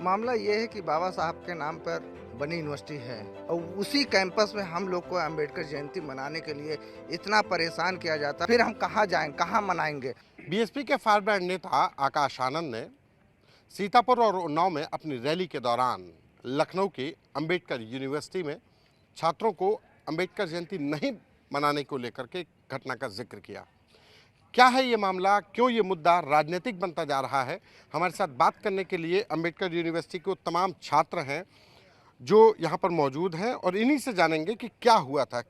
मामला ये है कि बाबा साहब के नाम पर बनी यूनिवर्सिटी है और उसी कैंपस में हम लोग को अंबेडकर जयंती मनाने के लिए इतना परेशान किया जाता है। फिर हम कहाँ जाएं, कहाँ मनाएंगे। बीएसपी के फायरब्रांड नेता आकाश आनंद ने सीतापुर और उन्नाव में अपनी रैली के दौरान लखनऊ की अंबेडकर यूनिवर्सिटी में छात्रों को अंबेडकर जयंती नहीं मनाने को लेकर के घटना का जिक्र किया। क्या है ये मामला, क्यों ये मुद्दा राजनीतिक बनता जा रहा है, हमारे साथ बात करने के लिए अंबेडकर यूनिवर्सिटी के तमाम छात्र हैं जो यहाँ पर मौजूद हैं और इन्हीं से जानेंगे कि क्या हुआ था।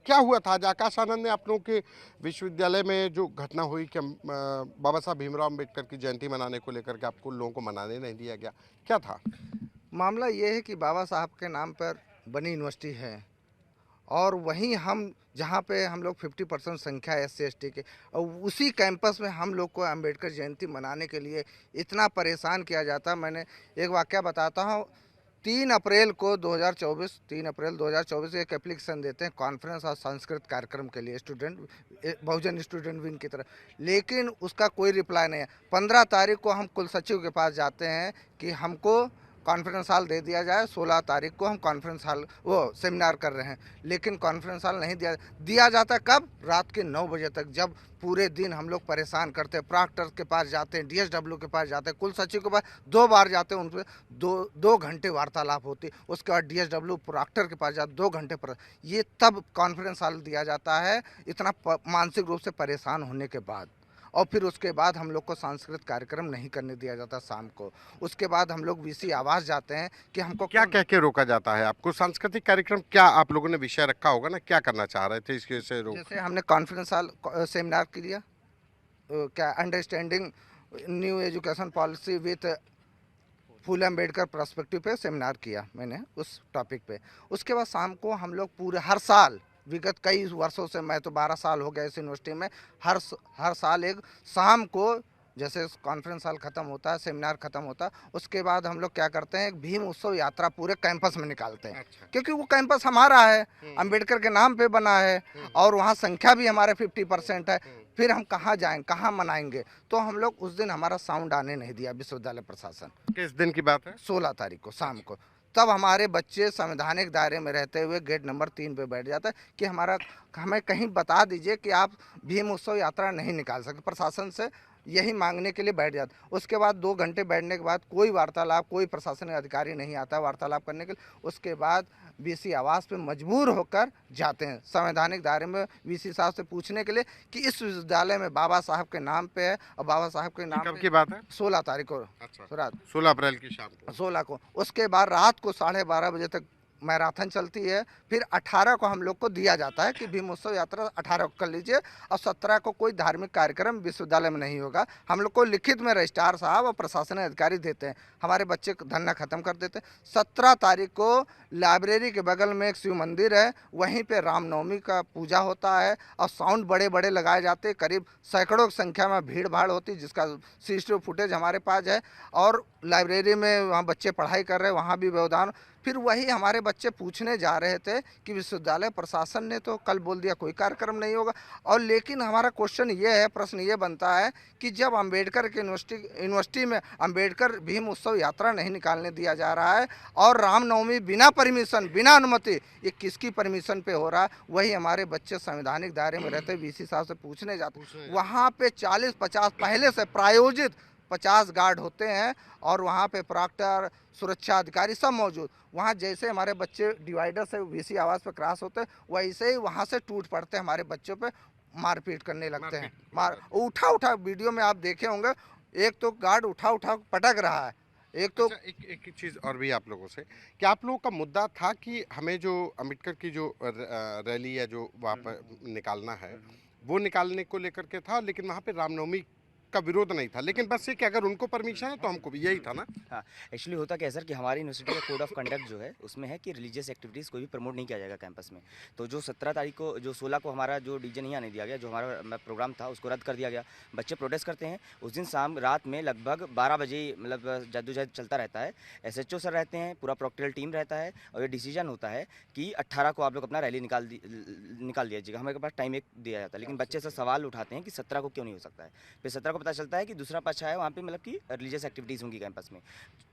आज आकाश आनंद ने आप लोगों के विश्वविद्यालय में जो घटना हुई कि बाबा साहब भीमराव अंबेडकर की जयंती मनाने को लेकर के आपको लोगों को मनाने नहीं दिया गया, क्या था मामला ये है कि बाबा साहब के नाम पर बनी यूनिवर्सिटी है और वहीं हम जहाँ पे हम लोग 50% संख्या है SC ST के, और उसी कैंपस में हम लोग को अंबेडकर जयंती मनाने के लिए इतना परेशान किया जाता। मैंने एक वाकया बताता हूँ। 3 अप्रैल 2024 एक एप्लीकेशन देते हैं कॉन्फ्रेंस और संस्कृत कार्यक्रम के लिए बहुजन स्टूडेंट विंग की तरफ, लेकिन उसका कोई रिप्लाई नहीं है। 15 तारीख को हम कुल सचिव के पास जाते हैं कि हमको कॉन्फ्रेंस हॉल दे दिया जाए। 16 तारीख को हम कॉन्फ्रेंस हॉल सेमिनार कर रहे हैं, लेकिन कॉन्फ्रेंस हॉल नहीं दिया जाता। कब? रात के 9 बजे तक, जब पूरे दिन हम लोग परेशान करते हैं। प्रॉक्टर के पास जाते हैं, DSW के पास जाते हैं, कुल सचिव के पास 2 बार जाते हैं, उनसे 2 घंटे वार्तालाप होती। उसके बाद DSW प्रॉक्टर के पास जाते 2 घंटे पर, ये तब कॉन्फ्रेंस हॉल दिया जाता है, इतना मानसिक रूप से परेशान होने के बाद। और फिर उसके बाद हम लोग को सांस्कृतिक कार्यक्रम नहीं करने दिया जाता शाम को। उसके बाद हम लोग VC आवास जाते हैं कि हमको क्या कह के रोका जाता है आपको? सांस्कृतिक कार्यक्रम क्या आप लोगों ने विषय रखा होगा ना, क्या करना चाह रहे थे इसके से रोक? जैसे हमने कॉन्फ्रेंस हॉल सेमिनार किया, क्या understanding new education policy with Phule Ambedkar perspective पे सेमिनार किया मैंने उस टॉपिक पे। उसके बाद शाम को हम लोग पूरे हर साल विगत कई वर्षों से, मैं तो 12 साल हो गया इस यूनिवर्सिटी में, हर साल एक शाम को जैसे कॉन्फ्रेंस हॉल ख़त्म होता है, सेमिनार ख़त्म होता है, उसके बाद हम लोग क्या करते हैं, एक भीम उत्सव यात्रा पूरे कैंपस में निकालते हैं। अच्छा। क्योंकि वो कैंपस हमारा है, अंबेडकर के नाम पे बना है और वहाँ संख्या भी हमारे 50% है। फिर हम कहाँ जाएं, कहाँ मनाएंगे। तो हम लोग उस दिन हमारा साउंड आने नहीं दिया विश्वविद्यालय प्रशासन। किस दिन की बात है? 16 तारीख को शाम को। तब हमारे बच्चे संवैधानिक दायरे में रहते हुए गेट नंबर 3 पे बैठ जाता है कि हमें कहीं बता दीजिए कि आप भीम उत्सव यात्रा नहीं निकाल सकते। प्रशासन से यही मांगने के लिए बैठ जाते। उसके बाद 2 घंटे बैठने के बाद कोई वार्तालाप, कोई प्रशासनिक अधिकारी नहीं आता वार्तालाप करने के लिए। उसके बाद VC आवास पे मजबूर होकर जाते हैं संवैधानिक दायरे में VC साहब से पूछने के लिए कि इस विश्वविद्यालय में बाबा साहब के नाम पे है और बाबा साहब के नाम कब की बात है? 16 तारीख को। अच्छा, रात 16 अप्रैल की शाम को। 16 को। उसके बाद रात को 12:30 बजे तक मैराथन चलती है। फिर 18 को हम लोग को दिया जाता है कि भीम उत्सव यात्रा 18 को कर लीजिए और 17 को कोई धार्मिक कार्यक्रम विश्वविद्यालय में नहीं होगा। हम लोग को लिखित में रजिस्ट्रार साहब और प्रशासनिक अधिकारी देते हैं। हमारे बच्चे धरना खत्म कर देते हैं। 17 तारीख को लाइब्रेरी के बगल में एक शिव मंदिर है, वहीं पे रामनवमी का पूजा होता है और साउंड बड़े बड़े लगाए जाते हैं। करीब सैकड़ों की संख्या में भीड़ भाड़ होती है, जिसका CCTV फुटेज हमारे पास है। और लाइब्रेरी में वहाँ बच्चे पढ़ाई कर रहे हैं, वहाँ भी व्यवधान। फिर वही हमारे बच्चे पूछने जा रहे थे कि विश्वविद्यालय प्रशासन ने तो कल बोल दिया कोई कार्यक्रम नहीं होगा। और लेकिन हमारा क्वेश्चन ये है, प्रश्न ये बनता है कि जब अंबेडकर के यूनिवर्सिटी में अंबेडकर भीम उत्सव यात्रा नहीं निकालने दिया जा रहा है और रामनवमी बिना परमिशन, बिना अनुमति, ये किसकी परमिशन पे हो रहा है? वही हमारे बच्चे संवैधानिक दायरे में रहते VC साहब से पूछने जाते। वहाँ पे 40-50 पहले से प्रायोजित 50 गार्ड होते हैं और वहाँ पे प्रॉक्टर, सुरक्षा अधिकारी सब मौजूद। वहाँ जैसे हमारे बच्चे डिवाइडर से VC आवास पे क्रॉस होते हैं, वैसे ही वहाँ से टूट पड़ते हैं, हमारे बच्चों पे मारपीट करने लगते हैं। उठा वीडियो में आप देखे होंगे, एक तो गार्ड उठा पटक रहा है, एक तो। अच्छा, एक चीज़ और भी आप लोगों से, कि आप लोगों का मुद्दा था कि हमें जो अम्बेडकर की जो रैली या जो वहाँ पर निकालना है वो निकालने को लेकर के था, लेकिन वहाँ पे रामनवमी का विरोध नहीं था, लेकिन बस ये कि अगर उनको परमिशन है तो हमको भी, यही था ना? हाँ, एक्चुअली होता क्या है सर कि हमारी यूनिवर्सिटी का कोड ऑफ कंडक्ट जो है उसमें है कि रिलीजियस एक्टिविटीज़ कोई भी प्रमोट नहीं किया जाएगा कैंपस में। तो जो 17 तारीख को, जो 16 को हमारा जो डीजे नहीं आने दिया गया, जो हमारा प्रोग्राम था उसको रद्द कर दिया गया। बच्चे प्रोटेस्ट करते हैं। उस दिन रात में लगभग 12 बजे मतलब जद्दोजहद चलता रहता है। SHO सर रहते हैं, पूरा प्रॉक्टोरियल टीम रहता है और ये डिसीजन होता है कि 18 को आप लोग अपना रैली निकाल दीजिएगा। हमारे पास टाइम एक दिया जाता है, लेकिन बच्चे से सवाल उठाते हैं कि 17 को क्यों नहीं हो सकता है। फिर 17 को पता चलता है कि दूसरा पक्ष है वहाँ पे मतलब कि रिलीजियस एक्टिविटीज़ होंगी कैंपस में।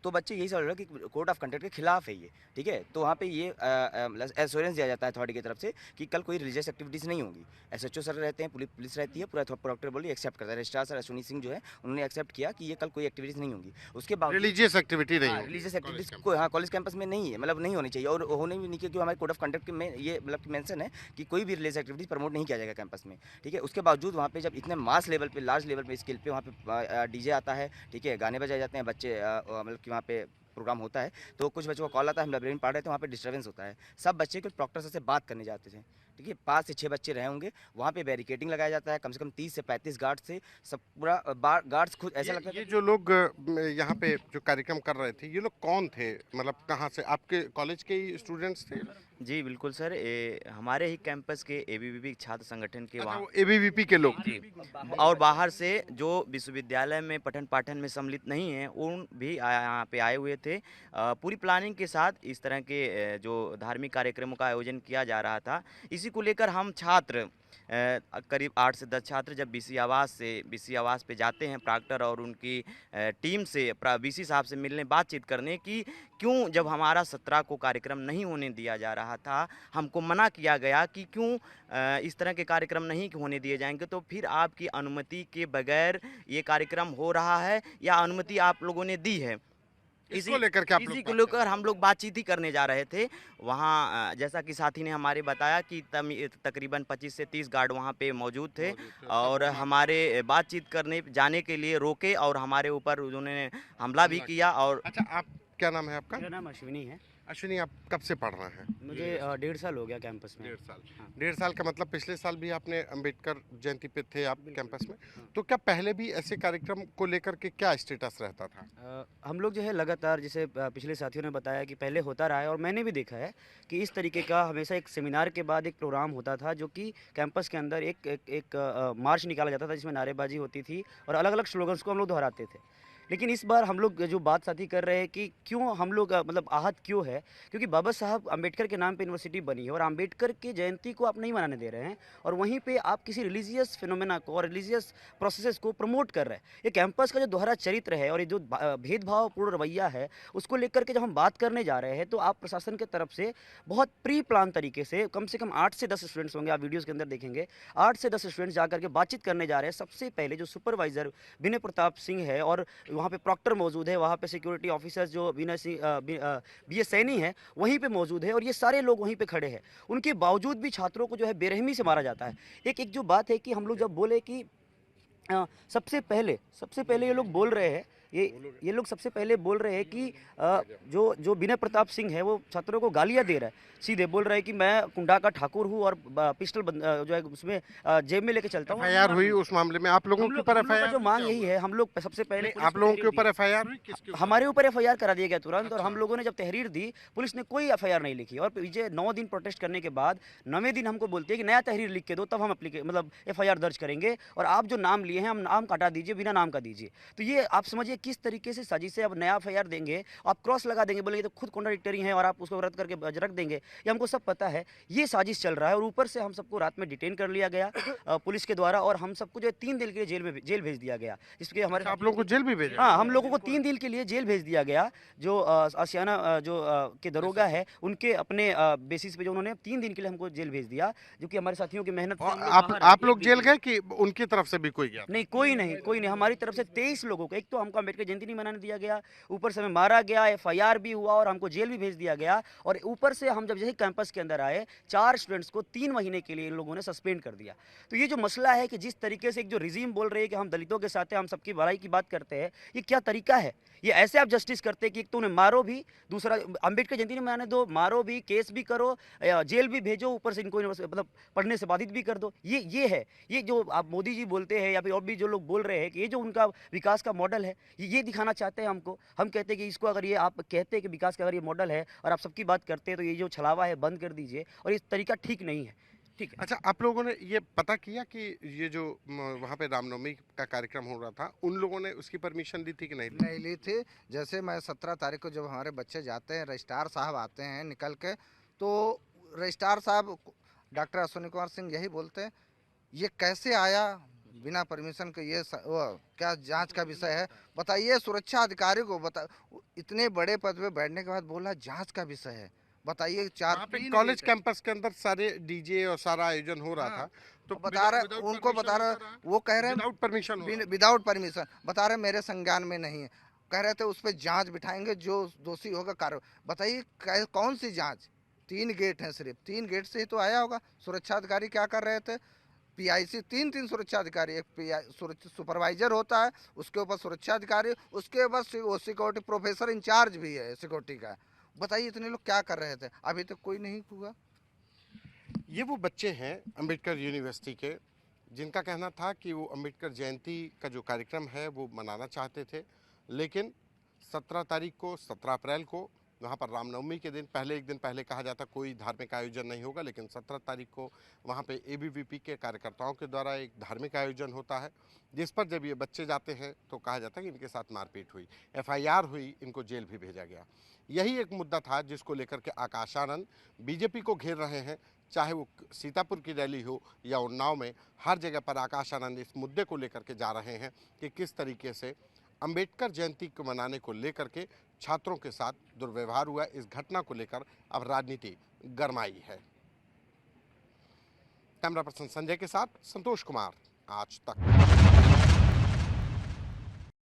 तो बच्चे यही समझ रहे हैं कि कोड ऑफ कंडक्ट के खिलाफ है ये, ठीक है। तो वहाँ पे ये एश्योरेंस दिया जाता है अथॉरिटी की तरफ से कि कल कोई रिलीजियस एक्टिविटीज़ नहीं होंगी। एसएचओ सर रहते हैं, पुलिस रहती है, पूरा प्रोक्टर बोली एक्सेप्ट करता है। रजिस्ट्रार सर अश्विनी सिंह जो है उन्होंने एक्सेप्ट किया कि ये कल कोई एक्टिविटीज़ नहीं होंगी। उसके बाद रिलीजियस एक्टिविटी नहीं होगी रिलीजियस कॉलेज एक्टिविटीज़ कैंपस को हाँ कॉलेज कैंपस में नहीं है, मतलब नहीं होनी चाहिए और होने भी नहीं, क्योंकि हमारे कोड ऑफ कंडक्ट में ये मतलब मेंशन है कि कोई भी रिलीजियस एक्टिविटीज़ प्रमोट नहीं किया जाएगा कैंपस में, ठीक है। उसके बावजूद वहाँ पे जब इतने मास लेवल पे, लार्ज लेवल पे, स्केल पे वहाँ पे डीजे आता है, ठीक है, गाने बजाए जाते हैं, बच्चे मतलब कि वहाँ पे प्रोग्राम होता है, तो कुछ बच्चों को कॉल आता है, हम लाइब्रेरी में पढ़ रहे थे, वहाँ पे डिस्टर्बेंस होता है। सब बच्चे को प्रॉक्टर सर से बात करने जाते थे, ठीक है। 5 से 6 बच्चे रहे होंगे, वहाँ पे बैरिकेडिंग लगाया जाता है, कम से कम 30 से 35 गार्ड से सब पूरा गार्ड्स खुद ऐसा लगता ये था जो लोग यहाँ पे जो कार्यक्रम कर रहे थे, ये लोग कौन थे? मतलब कहाँ से? आपके कॉलेज के ही स्टूडेंट्स थे? जी बिल्कुल सर, हमारे ही कैंपस के एबीवीपी छात्र संगठन के अच्छा, वहाँ वो एबीवीपी के लोग थे। और बाहर से जो विश्वविद्यालय में पठन पाठन में सम्मिलित नहीं हैं उन भी यहाँ पे आए हुए थे। पूरी प्लानिंग के साथ इस तरह के जो धार्मिक कार्यक्रमों का आयोजन किया जा रहा था, इसी को लेकर हम छात्र करीब 8 से 10 छात्र जब बीसी आवास पे जाते हैं प्रॉक्टर और उनकी टीम से, बीसी साहब से मिलने, बातचीत करने की क्यों जब हमारा 17 को कार्यक्रम नहीं होने दिया जा रहा था, हमको मना किया गया कि क्यों इस तरह के कार्यक्रम नहीं होने दिए जाएंगे, तो फिर आपकी अनुमति के बगैर ये कार्यक्रम हो रहा है या अनुमति आप लोगों ने दी है, इसको लेकर के आप लोग इसी को बात लेकर हम लोग बातचीत ही करने जा रहे थे। वहाँ जैसा कि साथी ने हमारे बताया कि तकरीबन 25 से 30 गार्ड वहाँ पे मौजूद थे और हमारे बातचीत करने जाने के लिए रोके और हमारे ऊपर उन्होंने हमला भी किया। और अच्छा, आप क्या नाम है आपका? मेरा नाम अश्विनी है। अश्विनी, आप कब से पढ़ रहे हैं? मुझे 1.5 साल हो गया कैंपस में। 1.5 साल। हाँ। 1.5 साल का मतलब पिछले साल भी आपने अंबेडकर जयंती पे थे आप कैंपस में, तो क्या पहले भी ऐसे कार्यक्रम को लेकर के क्या स्टेटस रहता था? हम लोग जो है लगातार, जैसे पिछले साथियों ने बताया कि पहले होता रहा है और मैंने भी देखा है कि इस तरीके का हमेशा एक सेमिनार के बाद एक प्रोग्राम होता था जो कि कैंपस के अंदर एक मार्च निकाला जाता था जिसमें नारेबाजी होती थी और अलग अलग स्लोगन्स को हम लोग दोहराते थे। लेकिन इस बार हम लोग जो बात साथी कर रहे हैं कि क्यों हम लोग मतलब आहत क्यों है, क्योंकि बाबा साहब अम्बेडकर के नाम पे यूनिवर्सिटी बनी है और अम्बेडकर की जयंती को आप नहीं मनाने दे रहे हैं और वहीं पे आप किसी रिलीजियस फिनोमेना को और रिलीजियस प्रोसेसेस को प्रमोट कर रहे हैं। ये कैंपस का जो दोहरा चरित्र है और ये जो भेदभावपूर्ण रवैया है उसको लेकर के जब हम बात करने जा रहे हैं तो आप प्रशासन की तरफ से बहुत प्री प्लान तरीके से कम 8 से 10 स्टूडेंट्स होंगे, आप वीडियोज़ के अंदर देखेंगे 8 से 10 स्टूडेंट्स जाकर के बातचीत करने जा रहे हैं। सबसे पहले जो सुपरवाइजर विनय प्रताप सिंह है और वहाँ पे प्रॉक्टर मौजूद है, वहाँ पे सिक्योरिटी ऑफिसर्स जो विनय सिंह बी एस सैनी है वहीं पे मौजूद है और ये सारे लोग वहीं पे खड़े हैं। उनके बावजूद भी छात्रों को जो है बेरहमी से मारा जाता है। एक जो बात है कि हम लोग जब बोले कि सबसे पहले ये लोग बोल रहे हैं, ये लोग सबसे पहले बोल रहे हैं कि जो विनय प्रताप सिंह है वो छात्रों को गालियां दे रहा है, सीधे बोल रहा है कि मैं कुंडा का ठाकुर हूँ और पिस्टल जो है उसमें जेब में लेके चलता हूँ। एफआईआर हुई उस मामले में? आप लोगों के ऊपर हम लोग का एफआईआर? जो मांग यही है, हम लोग सबसे पहले आप लोगों के ऊपर एफआईआर हुई? किसके ऊपर? हमारे ऊपर एफआईआर करा दिया गया तुरंत और हम लोगों ने जब तहरीर दी पुलिस ने कोई एफआईआर नहीं लिखी और पीछे 9 दिन प्रोटेस्ट करने के बाद 9वें दिन हमको बोलते हैं कि नया तहरीर लिख के दो तब हम मतलब एफआईआर दर्ज करेंगे और आप जो नाम लिए हैं हम नाम काटा दीजिए, बिना नाम का दीजिए। तो ये आप समझिए किस तरीके से साजिश है। अब नया एफआईआर देंगे, आप क्रॉस लगा देंगे, बोलेंगे तो खुद कॉन्ट्राडिक्टरी है और आप उसको रद्द करके रख देंगे, ये हमको सब पता है। ये साजिश चल रहा है और ऊपर से हम सबको रात में डिटेन कर लिया गया पुलिस के द्वारा और हम सबको जो है 3 दिन के लिए जेल भेज दिया गया। इसके हमारे आप लोगों को जेल भी भेजा? हाँ, हम लोगों को 3 दिन के लिए जेल भेज दिया गया। जो आशियाना जो के दरोगा है उनके अपने बेसिस पे जो उन्होंने 3 दिन के लिए हमको जेल भेज दिया, जो कि हमारे साथियों की मेहनत से हम लोग बाहर आप आए। लोग जेल गए कि उनकी तरफ से भी कोई गया? नहीं, कोई नहीं। हमारी तरफ से 23 लोगों को, एक तो हमको अम्बेडकर जयंती नहीं मनाने दिया गया, ऊपर से हमें मारा गया, एफआईआर भी हुआ और हमको जेल भी भेज दिया गया और ऊपर से हम जब जैसे कैंपस के अंदर आए 4 स्टूडेंट्स को 3 महीने के लिए इन लोगों ने सस्पेंड कर दिया। तो ये जो मसला है कि जिस तरीके से एक जो रिजीम बोल रहे हैं कि हम दलितों के साथ हैं, हम सबकी भलाई की बात करते हैं, ये क्या तरीका है? ये ऐसे आप जस्टिस करते हैं कि एक तो उन्हें मारो भी, दूसरा अम्बेडकर जयंती नहीं मनाने दो, मारो भी, केस भी करो, जेल भी भेजो, ऊपर से इनको मतलब पढ़ने से बाधित भी कर दो। ये है, ये जो आप मोदी जी बोलते हैं या फिर और भी जो लोग बोल रहे हैं कि ये जो उनका विकास का मॉडल है, ये दिखाना चाहते हैं हमको। हम कहते हैं कि इसको अगर ये आप कहते हैं कि विकास का अगर ये मॉडल है और आप सबकी बात करते हैं तो ये जो छलावा है बंद कर दीजिए और ये तरीका ठीक नहीं है। ठीक है। अच्छा, आप लोगों ने ये पता किया कि ये जो वहाँ पे रामनवमी का कार्यक्रम हो रहा था, उन लोगों ने उसकी परमिशन ली थी कि नहीं? नहीं ली थी। जैसे मैं 17 तारीख को जब हमारे बच्चे जाते हैं, रजिस्ट्रार साहब आते हैं निकल के, तो रजिस्ट्रार साहब डॉक्टर अश्विनी कुमार सिंह यही बोलते हैं, ये कैसे आया बिना परमिशन के ये वो क्या जांच का विषय है? बताइए, सुरक्षा अधिकारी को बता, इतने बड़े पद पे बैठने के बाद बोला जांच का विषय है। बताइए, वहाँ पे 3 कॉलेज गेट है। कैंपस के अंदर सारे डीजे और सारा आयोजन हो रहा हाँ, था, तो बता रहे, उनको बता रहे, वो कह रहे हैं विदाउट परमिशन विदाउट परमिशन, बता रहे मेरे संज्ञान में नहीं है। कह रहे थे उस पर जांच बिठाएंगे, जो दोषी होगा कार्रवाई। बताइए कौन सी जांच? 3 गेट हैं, सिर्फ 3 गेट से ही तो आया होगा। सुरक्षा अधिकारी क्या कर रहे थे? पीआईसी, 3 सुरक्षा अधिकारी, एक सुपरवाइजर होता है, उसके ऊपर सुरक्षा अधिकारी, उसके ऊपर सिक्योरिटी प्रोफेसर इंचार्ज भी है सिक्योरिटी का। बताइए इतने लोग क्या कर रहे थे? अभी तक कोई नहीं हुआ। ये वो बच्चे हैं अंबेडकर यूनिवर्सिटी के, जिनका कहना था कि वो अंबेडकर जयंती का जो कार्यक्रम है वो मनाना चाहते थे, लेकिन 17 तारीख को, 17 अप्रैल को, वहाँ पर रामनवमी के दिन पहले, एक दिन पहले कहा जाता कोई धार्मिक आयोजन नहीं होगा, लेकिन 17 तारीख को वहाँ पे एबीवीपी के कार्यकर्ताओं के द्वारा एक धार्मिक आयोजन होता है, जिस पर जब ये बच्चे जाते हैं तो कहा जाता है कि इनके साथ मारपीट हुई, एफआईआर हुई, इनको जेल भी भेजा गया। यही एक मुद्दा था जिसको लेकर के आकाश आनंद बीजेपी को घेर रहे हैं, चाहे वो सीतापुर की रैली हो या उन्नाव में, हर जगह पर आकाश आनंद इस मुद्दे को लेकर के जा रहे हैं कि किस तरीके से अंबेडकर जयंती को मनाने को लेकर के छात्रों के साथ दुर्व्यवहार हुआ। इस घटना को लेकर अब राजनीति गरमाई है। कैमरा पर्सन संजय के साथ संतोष कुमार, आज तक।